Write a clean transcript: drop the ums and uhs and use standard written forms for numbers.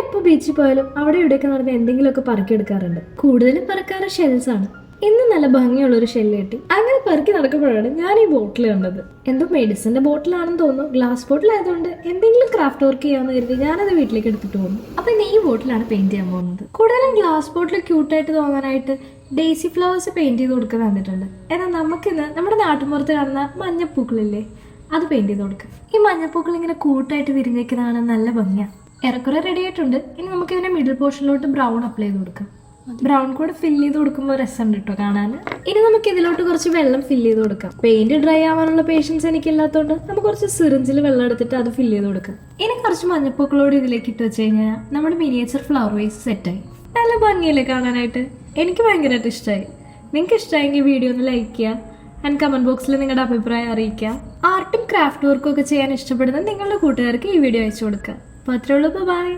എപ്പോൾ ബീച്ചിൽ പോയാലും അവിടെ ഇവിടെയൊക്കെ നടന്ന് എന്തെങ്കിലുമൊക്കെ പറക്കിയെടുക്കാറുണ്ട്. കൂടുതലും പറക്കാറ് ഷെൽസ് ആണ്. ഇന്ന് നല്ല ഭംഗിയുള്ള ഒരു ഷെല്ല് കിട്ടി. അങ്ങനെ പെറുക്കി നടക്കുമ്പോഴാണ് ഞാൻ ഈ ബോട്ടിൽ കണ്ടത്. എന്തോ മെഡിസിന്റെ ബോട്ടിലാണെന്ന് തോന്നുന്നു. ഗ്ലാസ് ബോട്ടിൽ ആയതുകൊണ്ട് എന്തെങ്കിലും ക്രാഫ്റ്റ് വർക്ക് ചെയ്യാമെന്ന് കരുതി ഞാനത് വീട്ടിലേക്ക് എടുത്തിട്ട് പോകുന്നു. അപ്പൊ ഇന്ന് ഈ ബോട്ടിലാണ് പെയിന്റ് ചെയ്യാൻ പോകുന്നത്. കൂടുതലും ഗ്ലാസ് ബോട്ടിൽ ക്യൂട്ടായിട്ട് തോന്നാനായിട്ട് ഡേസി ഫ്ലവേഴ്സ് പെയിന്റ് ചെയ്ത് കൊടുക്കാൻ തന്നിട്ടുണ്ട്. എന്നാൽ നമുക്കിന്ന് നമ്മുടെ നാട്ടുമ്പുറത്ത് കാണുന്ന മഞ്ഞപ്പൂക്കളില്ലേ, അത് പെയിന്റ് ചെയ്ത് കൊടുക്കാം. ഈ മഞ്ഞപ്പൂക്കൾ ഇങ്ങനെ കൂട്ടായിട്ട് വിരിഞ്ഞേക്കുന്നതാണ് നല്ല ഭംഗിയാണ്. ഏറെക്കുറെ റെഡി ആയിട്ടുണ്ട്. ഇനി നമുക്ക് ഇതിന്റെ മിഡിൽ പോർഷനിലോട്ട് ബ്രൗൺ അപ്ലൈ ചെയ്ത് കൊടുക്കാം. ബ്രൗൺ കൂടെ ഫില്ല് ചെയ്ത് കൊടുക്കുമ്പോൾ രസമുണ്ട് കേട്ടോ കാണാൻ. ഇനി നമുക്ക് ഇതിലോട്ട് കുറച്ച് വെള്ളം ഫില്ല് ചെയ്ത് കൊടുക്കാം. പെയിന്റ് ഡ്രൈ ആവാനുള്ള പേഷ്യൻസ് എനിക്കില്ലാത്തതുകൊണ്ട് നമുക്ക് കുറച്ച് സിറിഞ്ചിൽ വെള്ളം എടുത്തിട്ട് അത് ഫില്ല് ചെയ്ത് കൊടുക്കാം. ഇനി കുറച്ച് മഞ്ഞപ്പൂക്കളോട് ഇതിലേക്ക് ഇട്ട് വെച്ച് കഴിഞ്ഞാൽ നമ്മുടെ മിനിയേച്ചർ ഫ്ലവർ വേസ് സെറ്റായി. നല്ല ഭംഗിയല്ലേ കാണാനായിട്ട്? എനിക്ക് ഭയങ്കരമായിട്ട് ഇഷ്ടമായി. നിങ്ങൾക്ക് ഇഷ്ടമായെങ്കിൽ വീഡിയോ ഒന്ന് ലൈക്ക് ചെയ്യുക ആൻഡ് കമന്റ് ബോക്സിൽ നിങ്ങളുടെ അഭിപ്രായം അറിയിക്കുക. ആർട്ടും ക്രാഫ്റ്റ് വർക്കും ഒക്കെ ചെയ്യാൻ ഇഷ്ടപ്പെടുന്ന നിങ്ങളുടെ കൂട്ടുകാർക്ക് ഈ വീഡിയോ അയച്ചു കൊടുക്കുക. അപ്പോൾ അത്രേ ഉള്ളൂ. ബൈ.